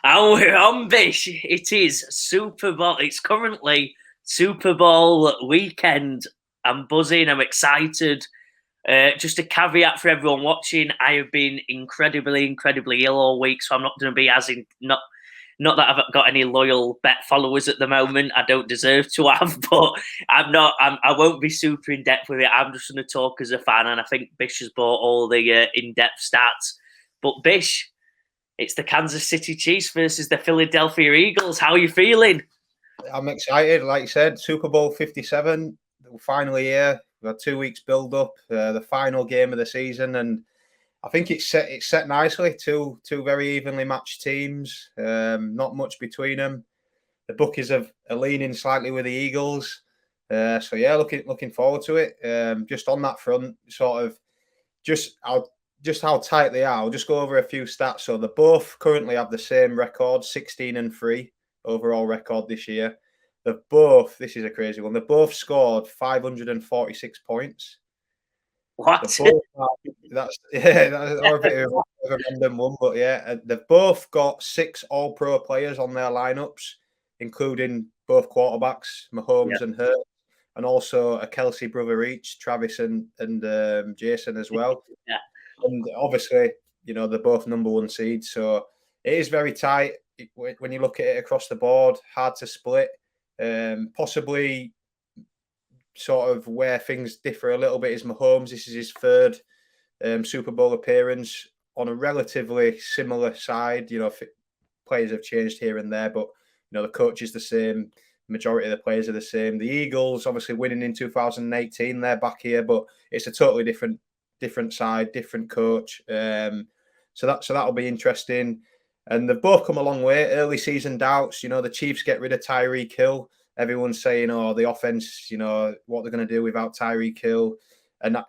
And we're on, Bish. It is Super Bowl. It's currently Super Bowl weekend. I'm buzzing. I'm excited. Just a caveat for everyone watching: I have been incredibly ill all week, so I'm not going to be not that I've got any loyal bet followers at the moment. I don't deserve to have, but I'm not. I won't be super in depth with it. I'm just going to talk as a fan, and I think Bish has bought all the in depth stats. But Bish, it's the Kansas City Chiefs versus the Philadelphia Eagles. How are you feeling? I'm excited. Like you said, Super Bowl 57, we're finally here. We've had 2 weeks build up, the final game of the season, and I think it's set nicely. Two very evenly matched teams. Not much between them. The bookies are leaning slightly with the Eagles. So yeah, looking forward to it. Just on that front, sort of just how tight they are. I'll just go over a few stats. So they both currently have the same record, 16-3 overall record this year. They've both, this is a crazy one, they've both scored 546 points. What? That's a bit of a random one, but yeah, they've both got 6 All-Pro players on their lineups, including both quarterbacks, Mahomes and Hurts, and also a Kelsey brother each, Travis and Jason as well. Yeah. And obviously, they're both number 1 seeds, so it is very tight when you look at it across the board. Hard to split. Possibly sort of where things differ a little bit is Mahomes. This is his 3rd Super Bowl appearance on a relatively similar side. Players have changed here and there, but the coach is the same. Majority of the players are the same. The Eagles obviously winning in 2018. They're back here, but it's a totally different side, different coach. So that'll be interesting. And they've both come a long way. Early season doubts. The Chiefs get rid of Tyreek Hill. Everyone's saying, the offense, what they're going to do without Tyreek Hill. And that,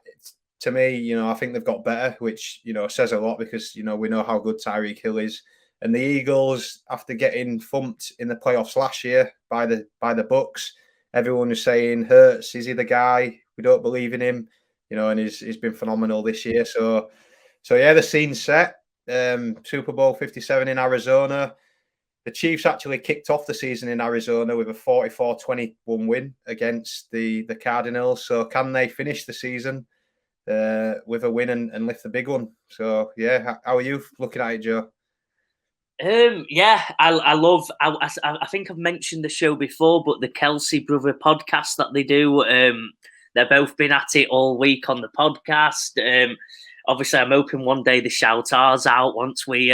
to me, I think they've got better, which, says a lot because, we know how good Tyreek Hill is. And the Eagles, after getting thumped in the playoffs last year by the Bucks, everyone was saying, Hurts, is he the guy? We don't believe in him, and he's been phenomenal this year. So yeah, the scene's set. Super Bowl 57 in Arizona. The Chiefs actually kicked off the season in Arizona with a 44-21 win against the Cardinals. So can they finish the season with a win and lift the big one? So yeah, how are you looking at it, Joe? Yeah, I love. I think I've mentioned the show before, but the Kelsey brother podcast that they do. They've both been at it all week on the podcast. Obviously, I'm hoping one day they shout ours out once we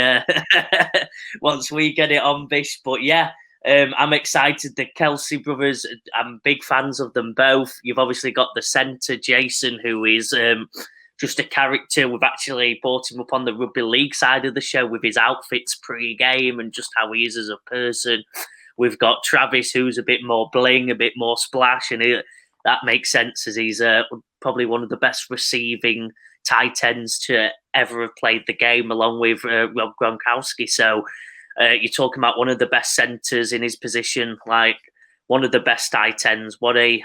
once we get it on, Bish. But yeah, I'm excited. The Kelsey brothers, I'm big fans of them both. You've obviously got the centre, Jason, who is just a character. We've actually brought him up on the rugby league side of the show with his outfits pre-game and just how he is as a person. We've got Travis, who's a bit more bling, a bit more splash, and that makes sense as he's probably one of the best receiving tight ends to ever have played the game, along with Rob Gronkowski. So you're talking about one of the best centers in his position, like one of the best tight ends. What a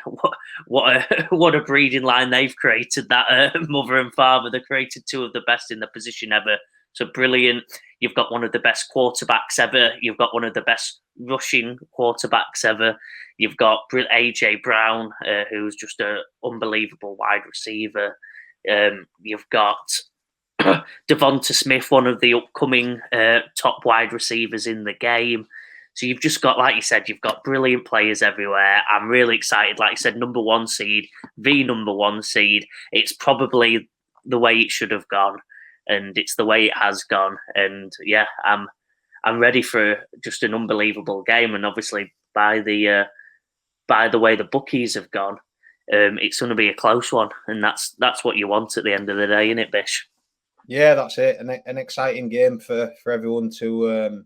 breeding line they've created. That mother and father, they created 2 of the best in the position ever. So brilliant. You've got one of the best quarterbacks ever. You've got one of the best rushing quarterbacks ever. You've got AJ Brown, who's just an unbelievable wide receiver. You've got Devonta Smith, one of the upcoming top wide receivers in the game. So you've just got, like you said, you've got brilliant players everywhere. I'm really excited. Like you said, number 1 seed, the number 1 seed. It's probably the way it should have gone, and it's the way it has gone. And yeah, I'm ready for just an unbelievable game. And obviously, by the way the bookies have gone, it's going to be a close one, and that's what you want at the end of the day, isn't it, Bish? Yeah, that's it. An exciting game for everyone to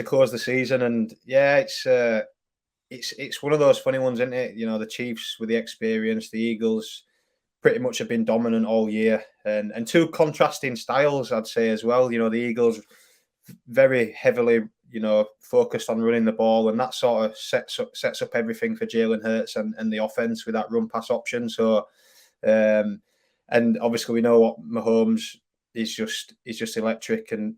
close the season. And yeah, it's one of those funny ones, isn't it? The Chiefs with the experience, the Eagles pretty much have been dominant all year, and 2 contrasting styles, I'd say, as well. The Eagles very heavily focused on running the ball, and that sort of sets up everything for Jalen Hurts and the offense with that run pass option. So and obviously we know what Mahomes is just electric and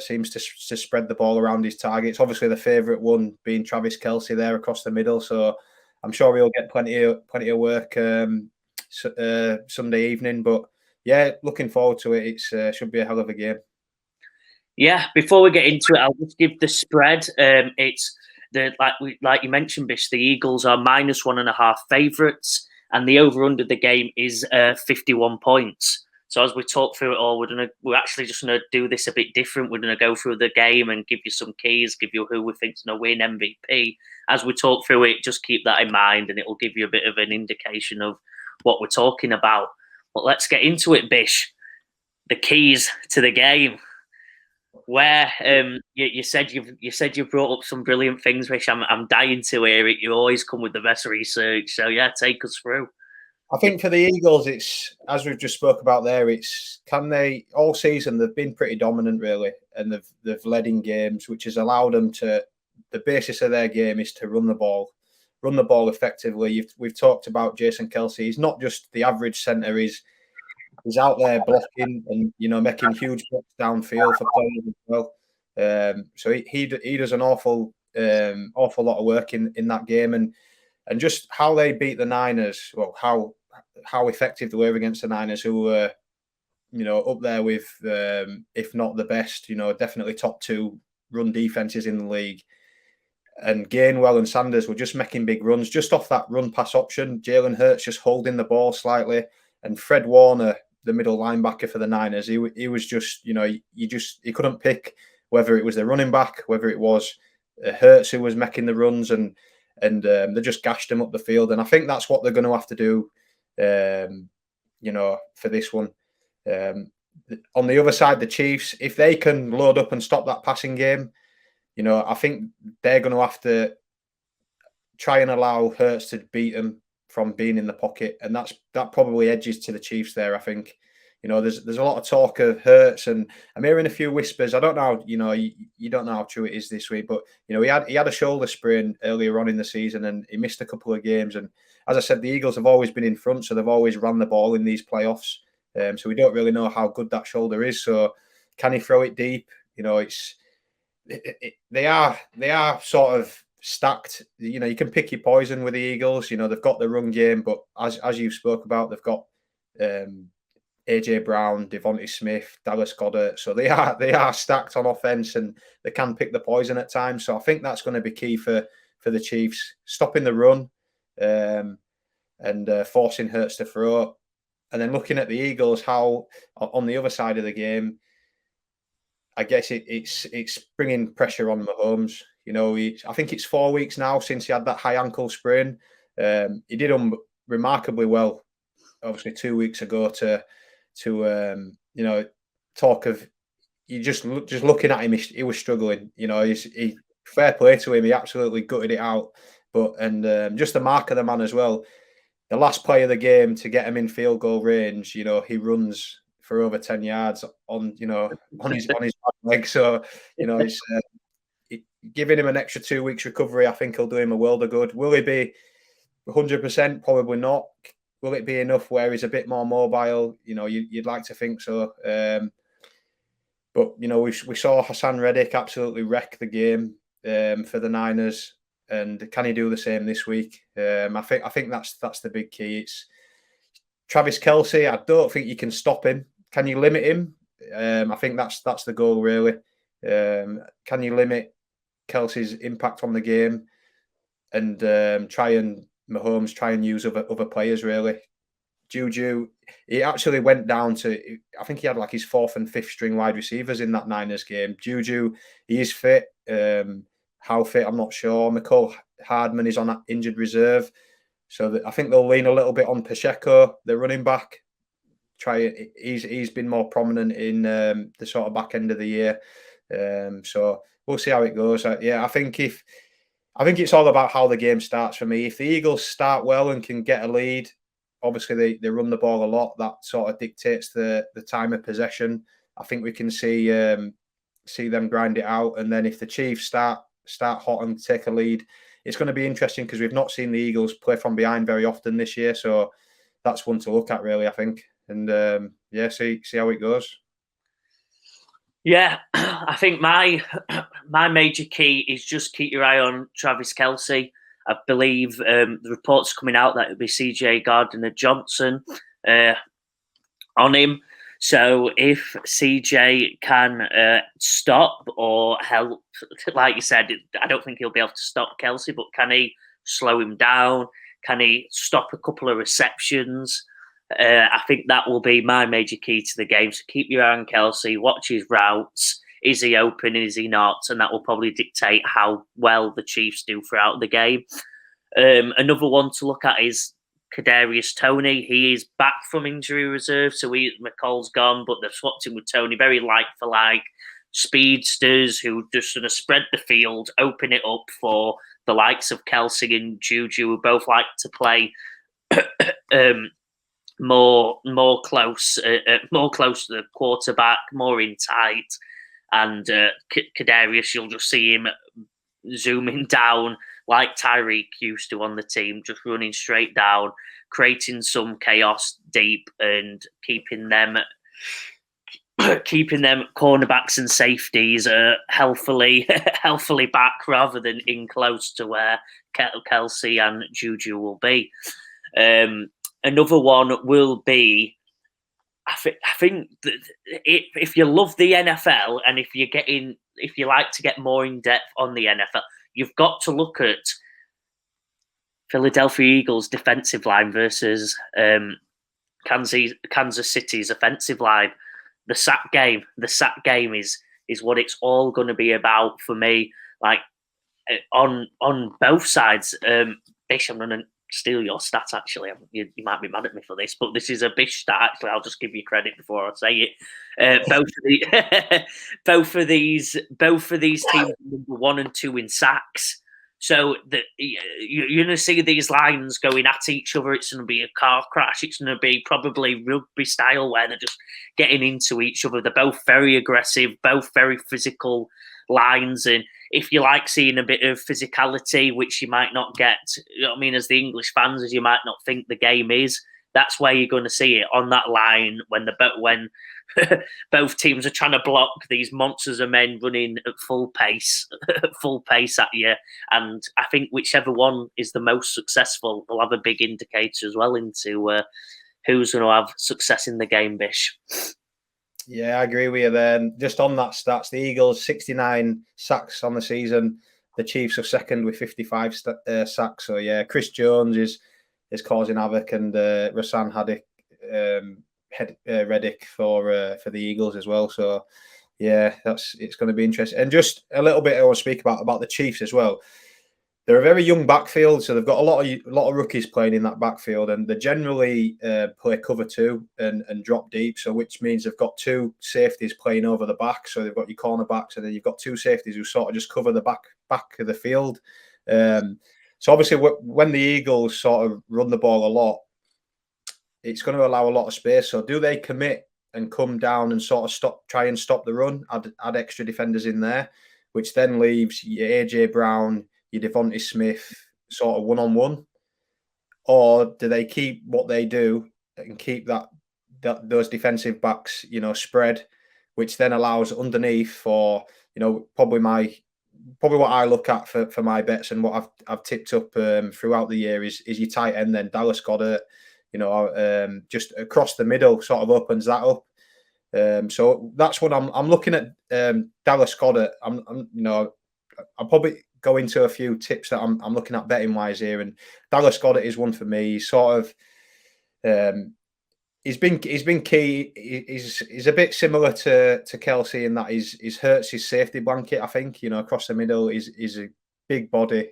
seems to spread the ball around his targets. Obviously, the favourite one being Travis Kelce there across the middle. So I'm sure he'll get plenty of work Sunday evening. But yeah, looking forward to it. It should be a hell of a game. Yeah, before we get into it, I'll just give the spread. It's like you mentioned, Bish. The Eagles are -1.5 favourites, and the over/under the game is 51 points. So as we talk through it all, we're actually just gonna do this a bit different. We're gonna go through the game and give you some keys, give you who we think's gonna win MVP. As we talk through it, just keep that in mind, and it will give you a bit of an indication of what we're talking about. But let's get into it, Bish. The keys to the game. Where you said you've brought up some brilliant things, which I'm dying to hear it. You always come with the best research, so yeah, take us through. I think for the Eagles, it's as we've just spoke about there. It's can they all season they've been pretty dominant really, and they've led in games, which has allowed them to. The basis of their game is to run the ball effectively. We've talked about Jason Kelce. He's not just the average centre. He's out there blocking and making huge blocks downfield for players as well. So he does an awful lot of work in that game, and just how they beat the Niners. Well, how effective they were against the Niners, who were up there with if not the best, definitely top 2 run defenses in the league. And Gainwell and Sanders were just making big runs just off that run pass option. Jalen Hurts just holding the ball slightly, and Fred Warner, the middle linebacker for the Niners, he was just, he couldn't pick whether it was the running back, whether it was Hurts who was making the runs, and they just gashed him up the field. And I think that's what they're going to have to do, for this one. On the other side, the Chiefs, if they can load up and stop that passing game, I think they're going to have to try and allow Hurts to beat them from being in the pocket, and that probably edges to the Chiefs there. I think, there's a lot of talk of Hurts, and I'm hearing a few whispers. I don't know, you don't know how true it is this week, but he had a shoulder sprain earlier on in the season, and he missed a couple of games. And as I said, the Eagles have always been in front, so they've always run the ball in these playoffs. So we don't really know how good that shoulder is. So can he throw it deep? They are sort of stacked. You can pick your poison with the Eagles. They've got the run game, but as you spoke about, they've got AJ Brown, Devontae Smith, Dallas Goedert. So they are stacked on offense, and they can pick the poison at times. So I think that's going to be key for the Chiefs, stopping the run and forcing Hurts to throw. And then looking at the Eagles, how on the other side of the game, I guess it's bringing pressure on Mahomes. I think it's 4 weeks now since he had that high ankle sprain. He did remarkably well, obviously 2 weeks ago. To talk of you just looking at him, he was struggling. He fair play to him. He absolutely gutted it out. But just the mark of the man as well. The last play of the game to get him in field goal range. He runs for over 10 yards on his leg. So it's giving him an extra 2 weeks recovery. I think he'll do him a world of good. Will he be 100%? Probably not. Will it be enough where he's a bit more mobile? You'd like to think so. But we saw Hassan Reddick absolutely wreck the game for the Niners. And can he do the same this week? I think that's the big key. It's Travis Kelce. I don't think you can stop him. Can you limit him? I think that's the goal really. Can you limit Kelce's impact on the game, and Mahomes try and use other players really? Juju, he actually went down to, I think he had like his 4th and 5th string wide receivers in that Niners game. Juju, he is fit. How fit, I'm not sure. McCall Hardman is on injured reserve. So I think they'll lean a little bit on Pacheco, the running back. He's been more prominent in the sort of back end of the year. So we'll see how it goes. I think it's all about how the game starts for me. If the Eagles start well and can get a lead, obviously they run the ball a lot. That sort of dictates the time of possession. I think we can see them grind it out. And then if the Chiefs start hot and take a lead, it's going to be interesting because we've not seen the Eagles play from behind very often this year. So that's one to look at, really, I think. And see how it goes. Yeah, I think my major key is just keep your eye on Travis Kelce. I believe the reports coming out that it'll be CJ Gardner-Johnson on him. So if CJ can stop or help, like you said, I don't think he'll be able to stop Kelce, but can he slow him down? Can he stop a couple of receptions? I think that will be my major key to the game. So keep your eye on Kelce, watch his routes. Is he open? Is he not? And that will probably dictate how well the Chiefs do throughout the game. Another one to look at is Kadarius Toney. He is back from injury reserve, so McCall's gone, but they've swapped him with Toney. Very like for like speedsters who just going to spread the field, open it up for the likes of Kelce and Juju, who both like to play more close to the quarterback, more in tight. And Kadarius, you'll just see him zooming down like Tyreek used to on the team, just running straight down, creating some chaos deep and keeping them cornerbacks and safeties healthily back rather than in close to where Kelce and Juju will be. Another one will be, I think that if you love the NFL and if you like to get more in depth on the NFL, you've got to look at Philadelphia Eagles' defensive line versus Kansas City's offensive line. The sack game is what it's all going to be about for me. Like on both sides. Bish, I'm going to steal your stat. Actually, you might be mad at me for this, but this is a Bish stat. Actually, I'll just give you credit before I say it. Both of these teams are number 1 and 2 in sacks. So you're going to see these lines going at each other. It's going to be a car crash. It's going to be probably rugby style where they're just getting into each other. They're both very aggressive, both very physical lines. And if you like seeing a bit of physicality, which you might not get, you know what I mean, as the English fans, as you might not think the game is, that's where you're going to see it on that line when both teams are trying to block these monsters of men running at full pace at you. And I think whichever one is the most successful will have a big indicator as well into who's going to have success in the game, Bish. Yeah, I agree with you there. Just on that stats, the Eagles 69 sacks on the season. The Chiefs are second with 55 sacks. So yeah, Chris Jones is causing havoc, and Rasan Reddick for the Eagles as well. So yeah, it's going to be interesting. And just a little bit I want to speak about the Chiefs as well. They're a very young backfield, so they've got a lot of rookies playing in that backfield, and they generally play cover 2 and drop deep. So which means they've got 2 safeties playing over the back. So they've got your cornerbacks, and then you've got 2 safeties who sort of just cover the back of the field. So obviously, when the Eagles sort of run the ball a lot, it's going to allow a lot of space. So do they commit and come down and sort of try and stop the run, add extra defenders in there, which then leaves your AJ Brown, your Devontae Smith sort of one-on-one? Or do they keep what they do and keep those defensive backs, spread, which then allows underneath for, probably what I look at for my bets and what I've tipped up throughout the year is your tight end, then Dallas Goedert, just across the middle sort of opens that up. So that's what I'm looking at. Dallas Goedert. I'll probably go into a few tips that I'm looking at betting wise here, and Dallas Goedert is one for me. He's sort of he's been key. He's a bit similar to Kelce in that he's Hurts his safety blanket. I think across the middle he's a big body,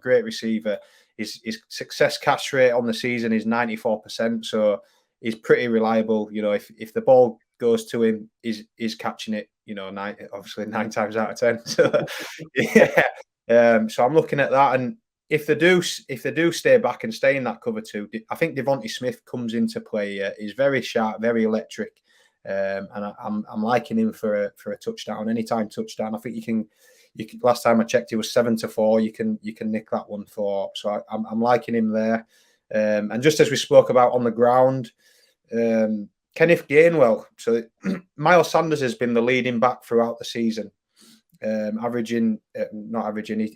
great receiver. His success catch rate on the season is 94%, so he's pretty reliable. If the ball goes to him, he's catching it. 9 times out of 10. So yeah, so I'm looking at that, and if they do stay back and stay in that cover 2, I think Devontae Smith comes into play. He's very sharp, very electric, and I'm liking him for a touchdown, anytime touchdown. I think you can. Last time I checked, it was 7-4. You can nick that one for. So I'm liking him there. And just as we spoke about on the ground, Kenneth Gainwell. So Miles Sanders has been the leading back throughout the season, not averaging.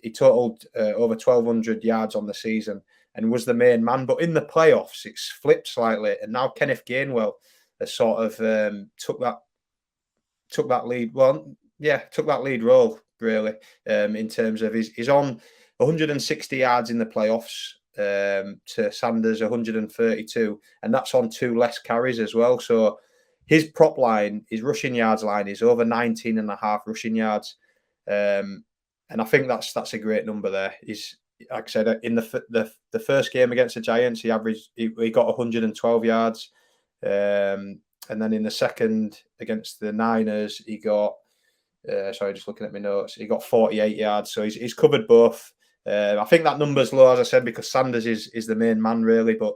He totaled over 1,200 yards on the season and was the main man. But in the playoffs, it's flipped slightly, and now Kenneth Gainwell has sort of took that lead. Well, yeah, took that lead role really in terms of he's on 160 yards in the playoffs to Sanders 132, and that's on 2 less carries as well. So his prop line, his rushing yards line, is over 19.5 rushing yards, and I think that's a great number there. He's, like I said, in the first game against the Giants, he got 112 yards, and then in the second against the Niners, he got sorry, just looking at my notes, he got 48 yards. So he's covered both. I think that number's low, as I said, because Sanders is the main man really, but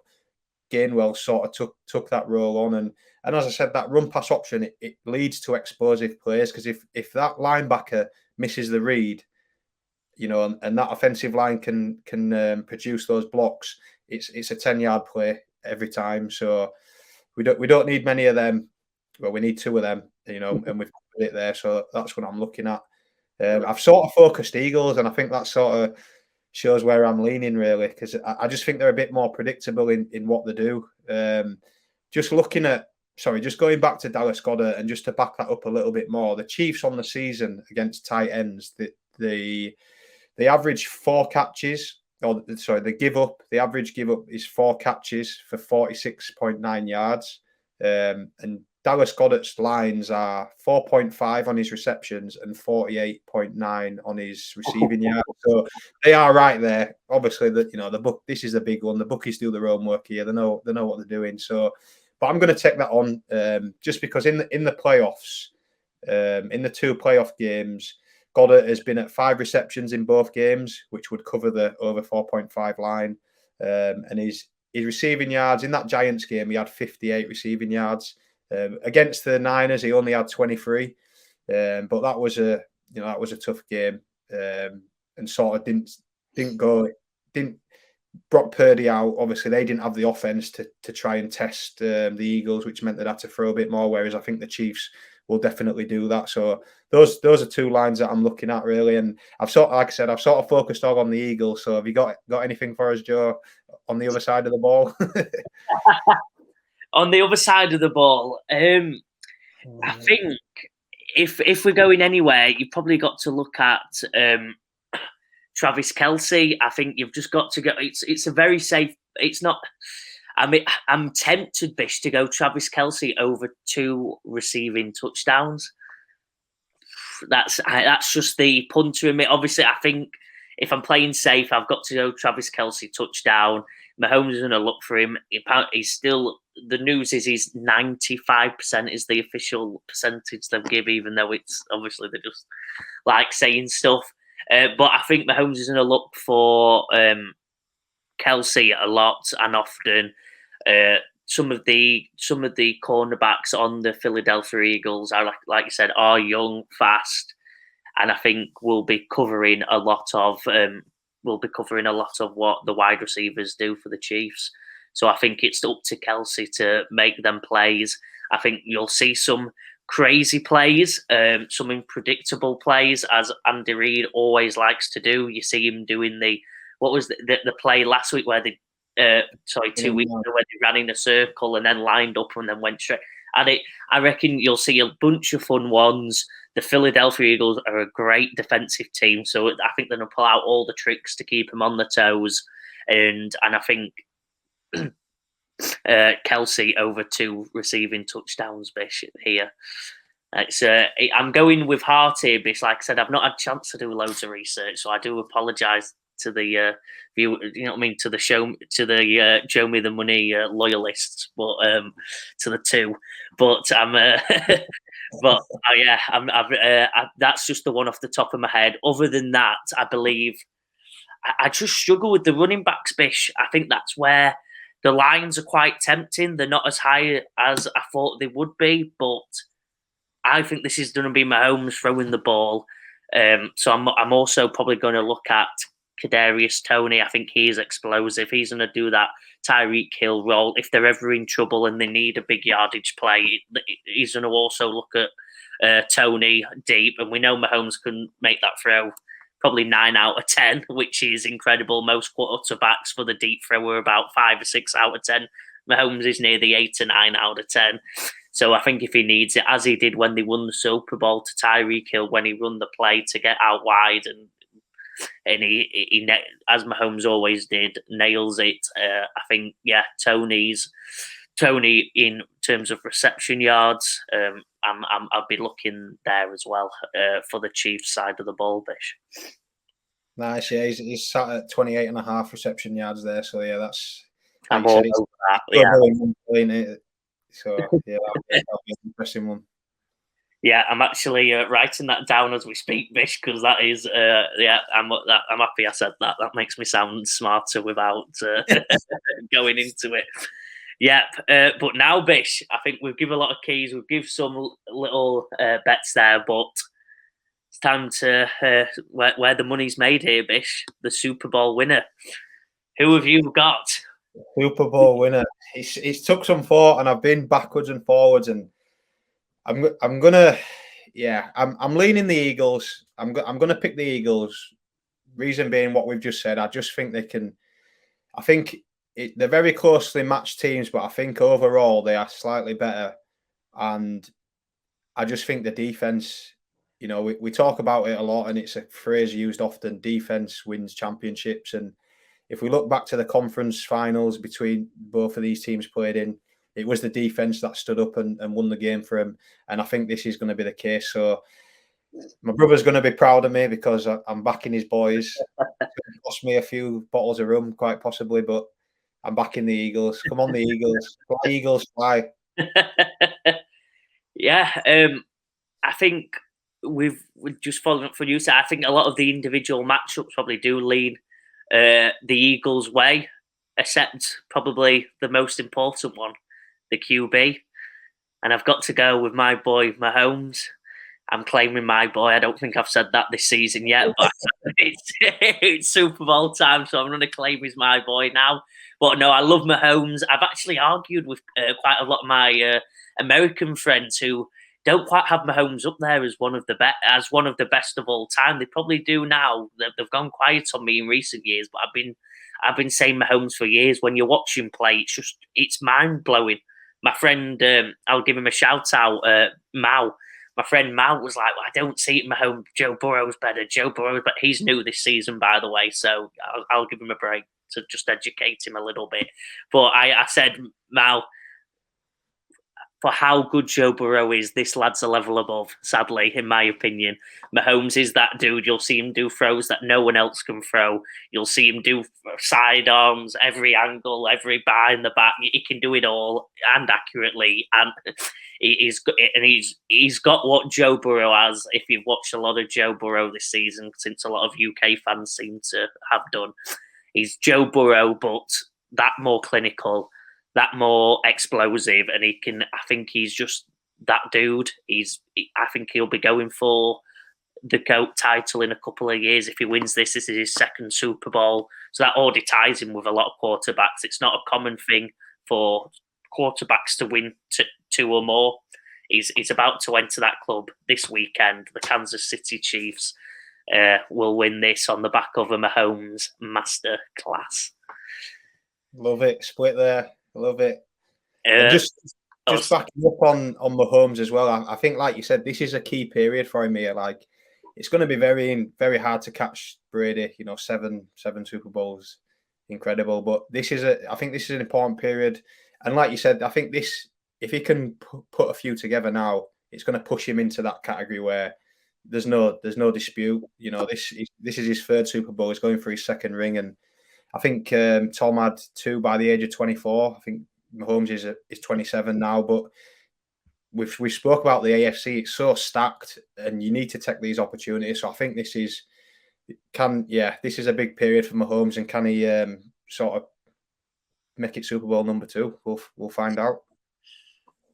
Gainwell sort of took that role on, and as I said, that run pass option it leads to explosive plays, because if that linebacker misses the read, you know, and that offensive line can produce those blocks, it's a 10-yard play every time. So we don't need many of them. Well, we need 2 of them, you know, and we've got it there. So that's what I'm looking at. I've sort of focused Eagles, and I think that sort of shows where I'm leaning really, because I just think they're a bit more predictable in what they do. Just going back to Dallas Goedert, and just to back that up a little bit more, the Chiefs on the season against tight ends, they average 4 catches. The average give up is 4 catches for 46.9 yards. And Dallas Goedert's lines are 4.5 on his receptions and 48.9 on his receiving yards. So they are right there. Obviously, the book. This is a big one. The bookies do their own work here. They know what they're doing. So, but I'm going to take that on just because in the playoffs, in the 2 playoff games, Goddard has been at 5 receptions in both games, which would cover the over 4.5 line. And his receiving yards in that Giants game, he had 58 receiving yards. Against the Niners, he only had 23. But that was a tough game, and sort of didn't Brock Purdy out. Obviously, they didn't have the offense to try and test the Eagles, which meant they'd have to throw a bit more. Whereas I think the Chiefs will definitely do that. So those are 2 lines that I'm looking at really. And I've sort of focused all on the Eagles. So have you got anything for us, Joe, on the other side of the ball? On the other side of the ball, I think if we're going anywhere, you've probably got to look at Travis Kelce. I think you've just got to go. It's a very safe. It's not. I mean, I'm tempted, Bish, to go Travis Kelce over 2 receiving touchdowns. That's just the punter in me. Obviously, I think if I'm playing safe, I've got to go Travis Kelce touchdown. Mahomes is going to look for him. He's still. The news is he's 95% is the official percentage they've give, even though it's obviously they're just like saying stuff. But I think Mahomes is going to look for Kelce a lot and often. Some of the cornerbacks on the Philadelphia Eagles are like you said, are young, fast, and I think we'll be covering a lot of what the wide receivers do for the Chiefs. So I think it's up to Kelce to make them plays. I think you'll see some crazy plays, some unpredictable plays, as Andy Reid always likes to do. You see him doing the play last week where 2 weeks ago, where they ran in a circle and then lined up and then went straight. And I reckon you'll see a bunch of fun ones. The Philadelphia Eagles are a great defensive team, so I think they're going to pull out all the tricks to keep them on their toes. And I think Kelce over 2 receiving touchdowns, Bish, here. I'm going with heart here, Bish. Like I said, I've not had a chance to do loads of research, so I do apologise to the view, you know what I mean, to the show, to the Joe Me the Money loyalists, but to the 2. But I'm, but yeah, that's just the one off the top of my head. Other than that, I believe I just struggle with the running backs, Bish. I think that's where the lines are quite tempting. They're not as high as I thought they would be, but I think this is going to be Mahomes throwing the ball. So I'm also probably going to look at Kadarius Toney. I think he's explosive. He's going to do that Tyreek Hill role. If they're ever in trouble and they need a big yardage play, he's going to also look at Toney deep. And we know Mahomes can make that throw probably 9 out of 10, which is incredible. Most quarterbacks for the deep throw are about 5 or 6 out of 10. Mahomes is near the 8 to 9 out of 10. So I think if he needs it, as he did when they won the Super Bowl to Tyreek Hill, when he run the play to get out wide, and he as Mahomes always did, nails it. I think, Toney in terms of reception yards. I'll be looking there as well for the Chiefs side of the ball, Bish. Nice, yeah. He's sat at 28.5 reception yards there. So yeah, that's. I'm all over that. Yeah. So yeah, that'll be an interesting one. Yeah, I'm actually writing that down as we speak, Bish, because that is, I'm happy I said that. That makes me sound smarter without going into it. Yep. But now, Bish, I think we've given a lot of keys. We've given some little bets there, but it's time to where the money's made here, Bish. The Super Bowl winner. Who have you got? Super Bowl winner. He's took some thought, and I've been backwards and forwards, and I'm leaning the Eagles. I'm gonna pick the Eagles. Reason being what we've just said. I just think they can. I think they're very closely matched teams, but I think overall they are slightly better. And I just think the defense. You know, we talk about it a lot, and it's a phrase used often. Defense wins championships, and if we look back to the conference finals between both of these teams played in, it was the defense that stood up and won the game for him. And I think this is going to be the case. So my brother's going to be proud of me because I'm backing his boys. It cost me a few bottles of rum, quite possibly, but I'm backing the Eagles. Come on, the Eagles. Fly, Eagles, fly. Yeah, I think we've just following up for you. So I think a lot of the individual matchups probably do lean the Eagles' way, except probably the most important one, the QB. And I've got to go with my boy Mahomes. I'm claiming my boy. I don't think I've said that this season yet, but it's Super Bowl time, so I'm going to claim he's my boy now. But no, I love Mahomes. I've actually argued with quite a lot of my American friends who don't quite have Mahomes up there as one of the best of all time. They probably do now. They've gone quiet on me in recent years, but I've been saying Mahomes for years. When you watch him play, it's mind blowing. My friend, I'll give him a shout out, Mao. My friend Mao was like, well, I don't see it, Mahomes. Joe Burrow's better. But he's new this season, by the way, so I'll give him a break to just educate him a little bit. But I said, Mao, for how good Joe Burrow is, this lad's a level above, sadly, in my opinion. Mahomes is that dude. You'll see him do throws that no one else can throw. You'll see him do sidearms, every angle, every bar in the back. He can do it all and accurately. And he's got what Joe Burrow has. If you've watched a lot of Joe Burrow this season, since a lot of UK fans seem to have done, he's Joe Burrow, but that more clinical, that more explosive, and I think he's just that dude. I think he'll be going for the GOAT title in a couple of years. If he wins this is his second Super Bowl. So that already ties him with a lot of quarterbacks. It's not a common thing for quarterbacks to win two or more. He's about to enter that club this weekend. The Kansas City Chiefs will win this on the back of a Mahomes master class. Love it. Split there. Love it. And just backing up on Mahomes as well. I think, like you said, this is a key period for him here. Like, it's going to be very, very hard to catch Brady. You know, seven Super Bowls, incredible. But I think this is an important period. And like you said, I think this, if he can put a few together now, it's going to push him into that category where there's no dispute. You know, this is his third Super Bowl. He's going for his second ring, and I think Tom had 2 by the age of 24. I think Mahomes is 27 now. But we spoke about the AFC. It's so stacked, and you need to take these opportunities. So I think this is a big period for Mahomes, and can he sort of make it Super Bowl number 2? We'll find out.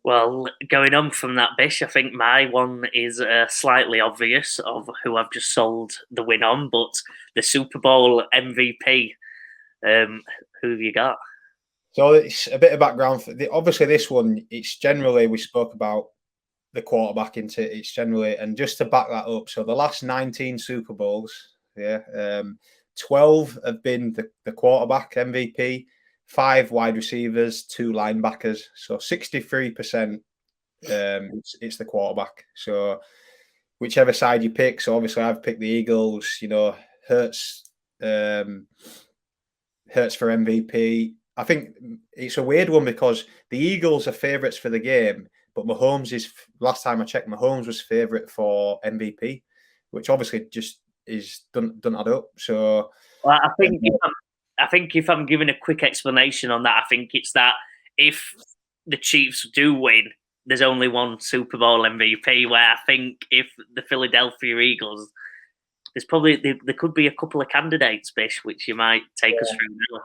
Well, going on from that, Bish, I think my one is slightly obvious of who I've just sold the win on, but the Super Bowl MVP. Who have you got? So it's a bit of background. Obviously, this one, it's generally, we spoke about the quarterback into it. It's generally, and just to back that up, so the last 19 Super Bowls, 12 have been the quarterback MVP, 5 wide receivers, 2 linebackers. So 63%, it's the quarterback. So whichever side you pick. So obviously, I've picked the Eagles. Hurts for MVP. I think it's a weird one because the Eagles are favourites for the game, but Mahomes is, last time I checked, Mahomes was favourite for MVP, which obviously just doesn't add up. So Well, I think if I'm giving a quick explanation on that, I think it's that if the Chiefs do win, there's only one Super Bowl MVP. Where I think if the Philadelphia Eagles, there could be a couple of candidates, Bish, which you might take us through now.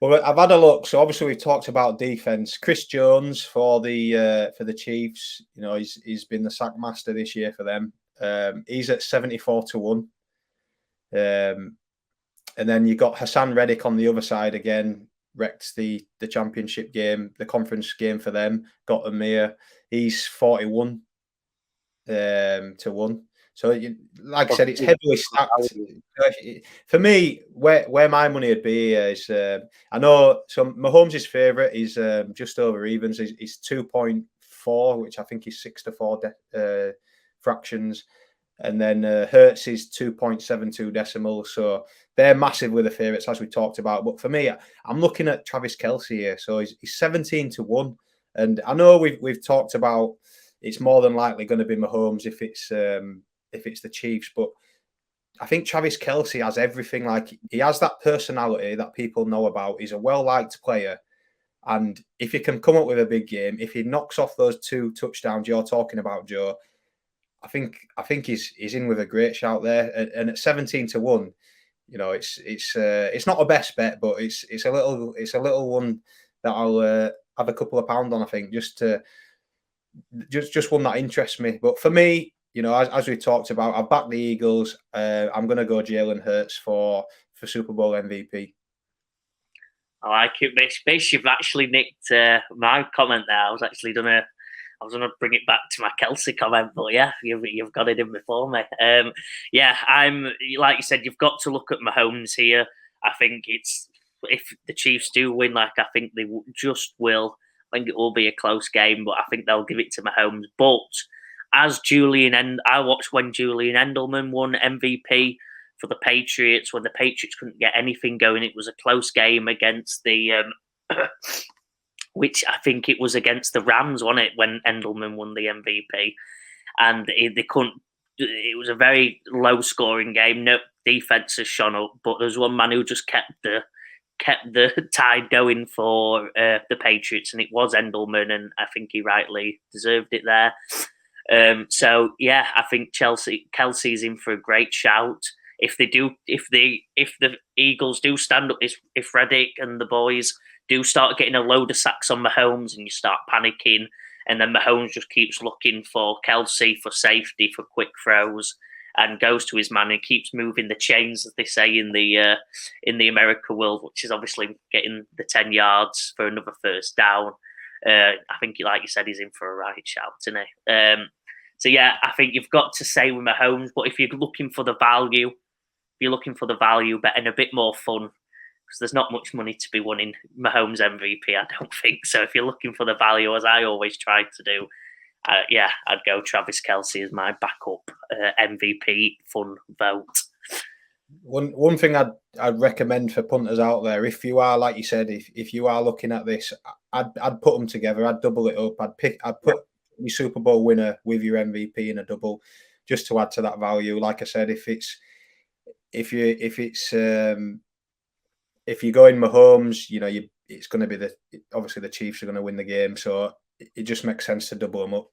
Well, I've had a look. So obviously we've talked about defense. Chris Jones for the Chiefs. He's been the sack master this year for them. He's at 74-1. And then you got Hassan Reddick on the other side again. Wrecked the championship game, the conference game for them. Got him here. He's 41 to 1. So, like I said, it's heavily stacked. For me, where my money would be is, I know, so Mahomes' favourite is just over evens. He's 2.4, which I think is 6 to 4 fractions. And then Hurts is 2.72 decimals. So they're massively the favourites, as we talked about. But for me, I'm looking at Travis Kelce here. So he's 17 to 1. And I know we've talked about it's more than likely going to be Mahomes if it's the Chiefs, but I think Travis Kelce has everything. Like, he has that personality that people know about. He's a well-liked player. And if he can come up with a big game, if he knocks off those 2 touchdowns you're talking about, Joe, I think he's in with a great shout there. And at 17 to 1, it's not a best bet, but it's a little one that I'll have a couple of pounds on, I think, just one that interests me. But for me, as we talked about, I back the Eagles. I'm going to go Jalen Hurts for Super Bowl MVP. I like it, Bish. You've actually nicked my comment there. I was going to bring it back to my Kelce comment, but yeah, you've got it in before me. I'm like you said, you've got to look at Mahomes here. I think if the Chiefs do win, like I think they just will. I think it will be a close game, but I think they'll give it to Mahomes. But as I watched when Julian Edelman won MVP for the Patriots, when the Patriots couldn't get anything going. It was a close game against the, which I think it was against the Rams, wasn't it, when Edelman won the MVP? And they couldn't, it was a very low scoring game. No defense has shone up, but there's one man who just kept the tide going for the Patriots, and it was Edelman, and I think he rightly deserved it there. I think Kelce's in for a great shout. If the Eagles do stand up, if Reddick and the boys do start getting a load of sacks on Mahomes and you start panicking, and then Mahomes just keeps looking for Kelce for safety, for quick throws, and goes to his man and keeps moving the chains, as they say in the America world, which is obviously getting the 10 yards for another first down. I think, like you said, he's in for a right shout, isn't he? I think you've got to say with Mahomes, but if you're looking for the value, bet and a bit more fun, because there's not much money to be won in Mahomes MVP, I don't think. So if you're looking for the value, as I always try to do, I'd go Travis Kelce as my backup MVP fun vote. One thing I'd recommend for punters out there, if you are, like you said, if you are looking at this, I'd put them together. I'd double it up. I'd put your Super Bowl winner with your MVP in a double, just to add to that value. Like I said, if you're going Mahomes, it's going to be obviously the Chiefs are going to win the game, so it just makes sense to double them up.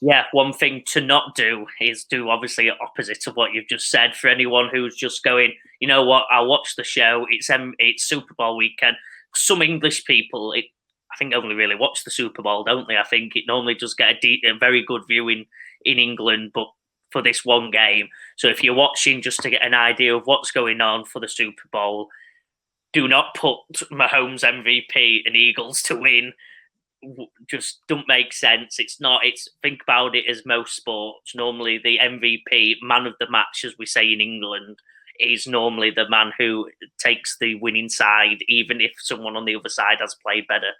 Yeah, one thing to not do is do obviously opposite of what you've just said. For anyone who's just going, you know what, I'll watch the show. It's Super Bowl weekend. Some English people, I think only really watch the Super Bowl, don't they? I think it normally does get a very good viewing in England, but for this one game. So if you're watching just to get an idea of what's going on for the Super Bowl, do not put Mahomes MVP and Eagles to win. Just don't make sense. It's think about it as most sports. Normally the MVP, man of the match, as we say in England, is normally the man who takes the winning side, even if someone on the other side has played better.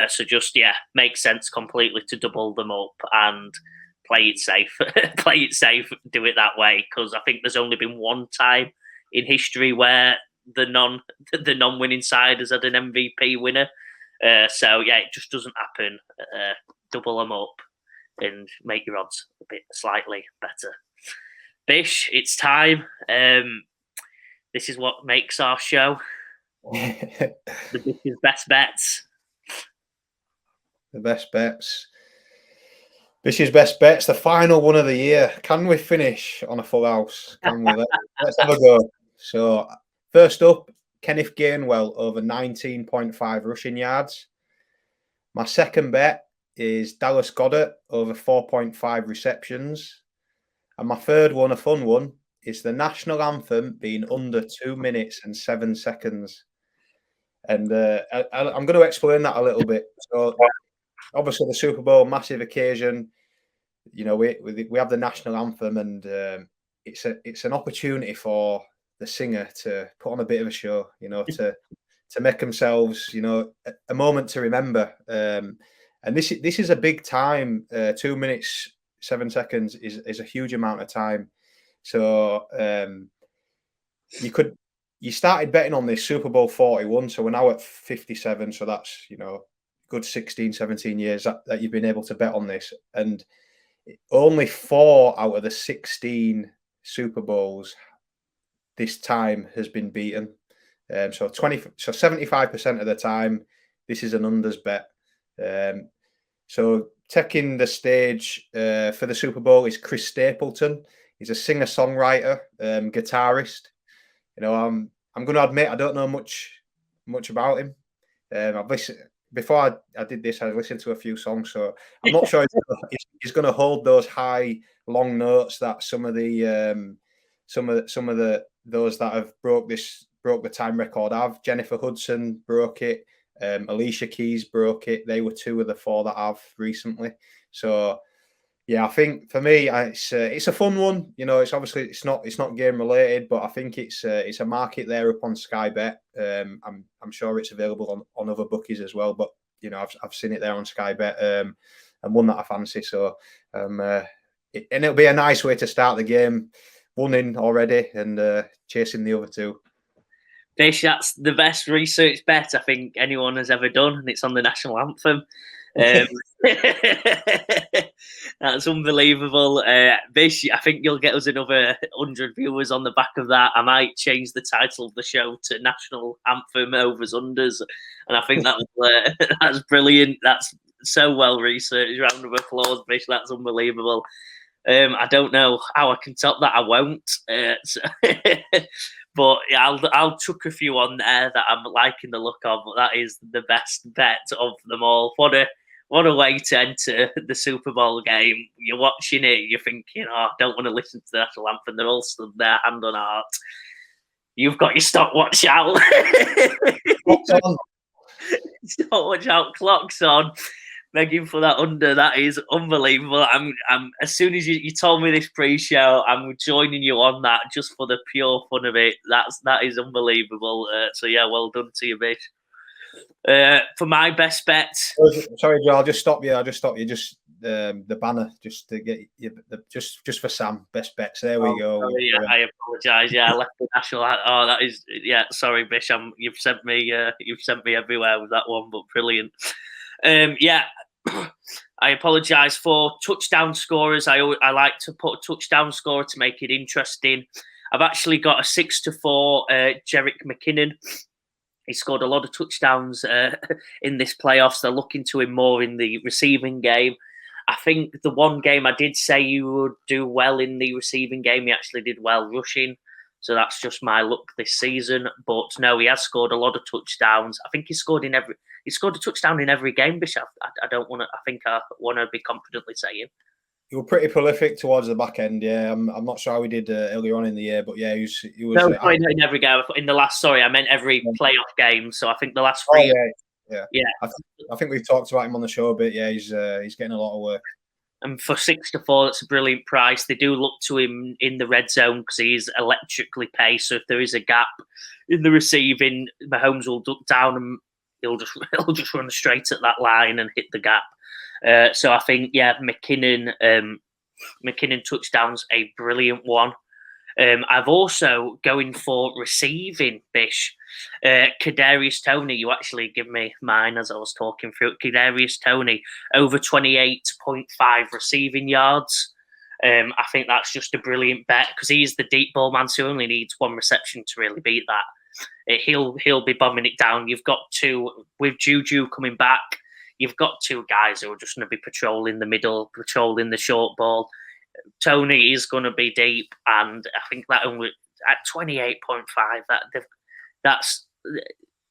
So just, makes sense completely to double them up and play it safe. Play it safe, do it that way, because I think there's only been one time in history where the non-winning side has had an MVP winner. So it just doesn't happen. Double them up and make your odds a bit slightly better. Bish, it's time. This is what makes our show. The Bish's best bets. The best bets. Bish's best bets. The final one of the year. Can we finish on a full house? Can we? Let's have a go. So first up, Kenneth Gainwell over 19.5 rushing yards. My second bet is Dallas Goedert over 4.5 receptions. And my third one, a fun one, is the national anthem being under 2 minutes and 7 seconds. And I'm going to explain that a little bit. So obviously the Super Bowl, massive occasion. You know, we have the national anthem, and it's an opportunity for the singer to put on a bit of a show, you know, to make themselves, you know, a moment to remember. And this is a big time. 2 minutes 7 seconds is a huge amount of time. So you started betting on this Super Bowl 41, so we're now at 57. So that's, you know, good 16, 17 years that you've been able to bet on this, and only 4 out of the 16 Super Bowls this time has been beaten. So 75% of the time, this is an unders bet. So taking the stage for the Super Bowl is Chris Stapleton. He's a singer-songwriter, guitarist. You know, I'm going to admit I don't know much about him. I've listened before I did this. I listened to a few songs, so I'm not sure he's going to hold those high, long notes that some of the those that have broke the time record have. Jennifer Hudson broke it. Alicia Keys broke it. They were 2 of the 4 that have recently. So yeah, I think for me, it's a fun one. You know, it's obviously it's not game related, but I think it's a market there up on Sky Bet. I'm sure it's available on other bookies as well, but you know, I've seen it there on Sky Bet, and one that I fancy. So and it'll be a nice way to start the game, 1 in already and chasing the other 2. Bish, that's the best research bet I think anyone has ever done, and it's on the national anthem. That's unbelievable. Bish, I think you'll get us another 100 viewers on the back of that. I might change the title of the show to National Anthem Overs Unders, and I think that's brilliant. That's so well researched. Round of applause, Bish. That's unbelievable. I don't know how I can top that. I won't. But I'll chuck a few on there that I'm liking the look of. But that is the best bet of them all. What a way to enter the Super Bowl game. You're watching it, you're thinking, I don't want to listen to the national anthem. They're all stood there, hand on heart. You've got your stopwatch out. Stopwatch out, clocks on. Begging for that under. That is unbelievable. I'm as soon as you told me this pre-show, I'm joining you on that just for the pure fun of it. That is unbelievable. So yeah, well done to you, Bish. For my best bet. Sorry, Joe. I'll just stop you. Just the banner, just to get you, just for Sam. Best bets. There we go. Sorry, yeah, I apologise. Yeah, I left the national. Oh, that is. Yeah, sorry, Bish. You've sent me everywhere with that one, but brilliant. Yeah, I apologise for touchdown scorers. I like to put a touchdown scorer to make it interesting. I've actually got a 6-4 Jerick McKinnon. He scored a lot of touchdowns in this playoffs. They're looking to him more in the receiving game. I think the one game I did say you would do well in the receiving game, he actually did well rushing. So that's just my luck this season. But no, he has scored a lot of touchdowns. I think he scored a touchdown in every game, Bishop. I don't want to. I think I want to be confidently saying he was pretty prolific towards the back end. Yeah, I'm not sure how he did earlier on in the year, but yeah, he was. No, sorry, not in every game. In the last, sorry, I meant every playoff game. So I think the last three. Oh, yeah. I think we've talked about him on the show a bit. Yeah, he's getting a lot of work. And for 6-4, that's a brilliant price. They do look to him in the red zone because he's electrically paced. So if there is a gap in the receiving, Mahomes will duck down and he'll just run straight at that line and hit the gap. So I think, yeah, McKinnon touchdown's a brilliant one. I've also going for receiving, Bish. Kadarius Toney, you actually give me mine as I was talking through. Kadarius Toney, over 28.5 receiving yards. I think that's just a brilliant bet because he's the deep ball man, so he only needs one reception to really beat that. He'll be bombing it down. You've got two, with Juju coming back, you've got two guys who are just going to be patrolling the middle, patrolling the short ball. Toney is going to be deep, and I think that only at 28.5, that's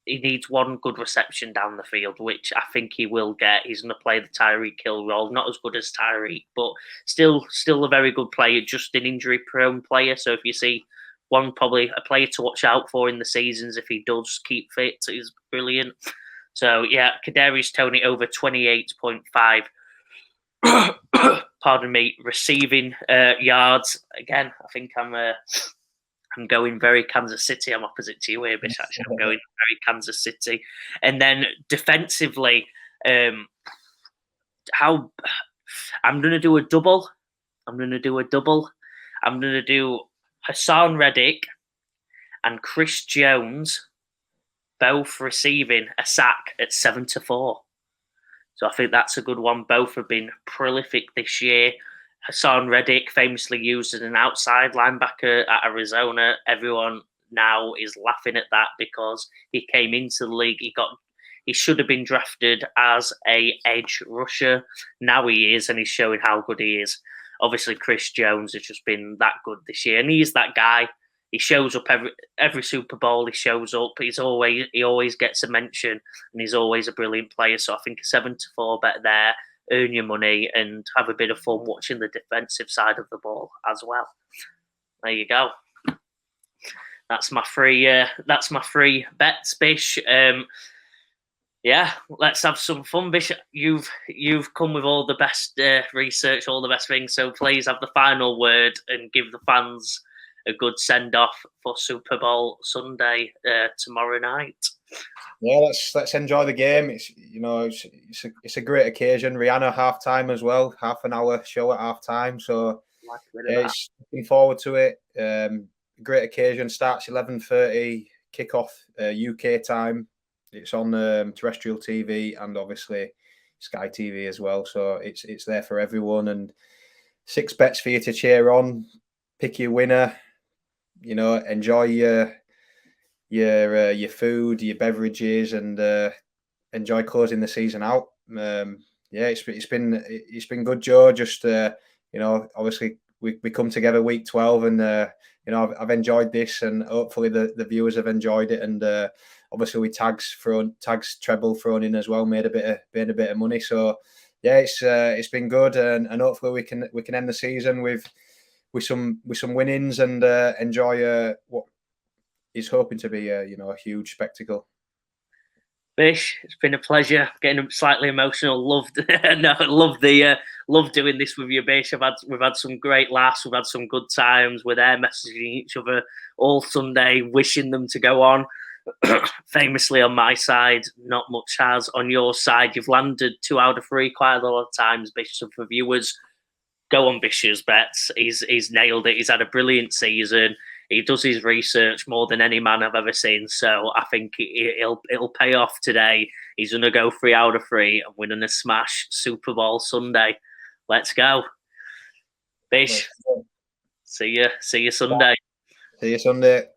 he needs one good reception down the field, which I think he will get. He's going to play the Tyreek Hill role, not as good as Tyreek, but still a very good player, just an injury-prone player. So if you see one, probably a player to watch out for in the seasons if he does keep fit, he's brilliant. So yeah, Kadarius Toney over 28.5. Pardon me, receiving yards. Again, I think I'm going very Kansas City. I'm opposite to you here, Bish. Actually, I'm going very Kansas City. And then defensively, I'm going to do a double. I'm going to do Hassan Reddick and Chris Jones, both receiving a sack at 7-4. So I think that's a good one. Both have been prolific this year. Hassan Reddick, famously used as an outside linebacker at Arizona. Everyone now is laughing at that because he came into the league. He should have been drafted as a edge rusher. Now he is, and he's showing how good he is. Obviously, Chris Jones has just been that good this year, and he's that guy. He shows up every Super Bowl. He shows up. He always gets a mention, and he's always a brilliant player. So I think a 7-4 bet there. Earn your money and have a bit of fun watching the defensive side of the ball as well. There you go. That's my free bets, Bish. Yeah, let's have some fun, Bish. You've come with all the best research, all the best things. So please have the final word and give the fans a good send off for Super Bowl Sunday tomorrow night. Yeah, let's enjoy the game. It's a great occasion. Rihanna halftime as well, half an hour show at halftime. So it's looking forward to it. Great occasion. Starts 11:30 kickoff UK time. It's on terrestrial TV and obviously Sky TV as well. So it's there for everyone, and 6 bets for you to cheer on. Pick your winner. Enjoy your food, your beverages, and enjoy closing the season out. It's been good, Joe. Just obviously we come together week 12, and I've enjoyed this, and hopefully the viewers have enjoyed it. And obviously with tags treble thrown in as well, made a bit of money. So yeah, it's been good, and hopefully we can end the season with some winnings and enjoy what is hoping to be a huge spectacle. Bish, it's been a pleasure. Getting slightly emotional. Loved doing this with you, Bish. We've had some great laughs. We've had some good times. We're there messaging each other all Sunday, wishing them to go on. Famously on my side, not much has. On your side, you've landed 2 out of 3 quite a lot of times, Bish. So for viewers, go on Bish's bets. He's nailed it. He's had a brilliant season. He does his research more than any man I've ever seen. So I think it'll pay off today. He's going to go 3 out of 3 and winning a smash Super Bowl Sunday. Let's go. Bish. See you Sunday. See you Sunday.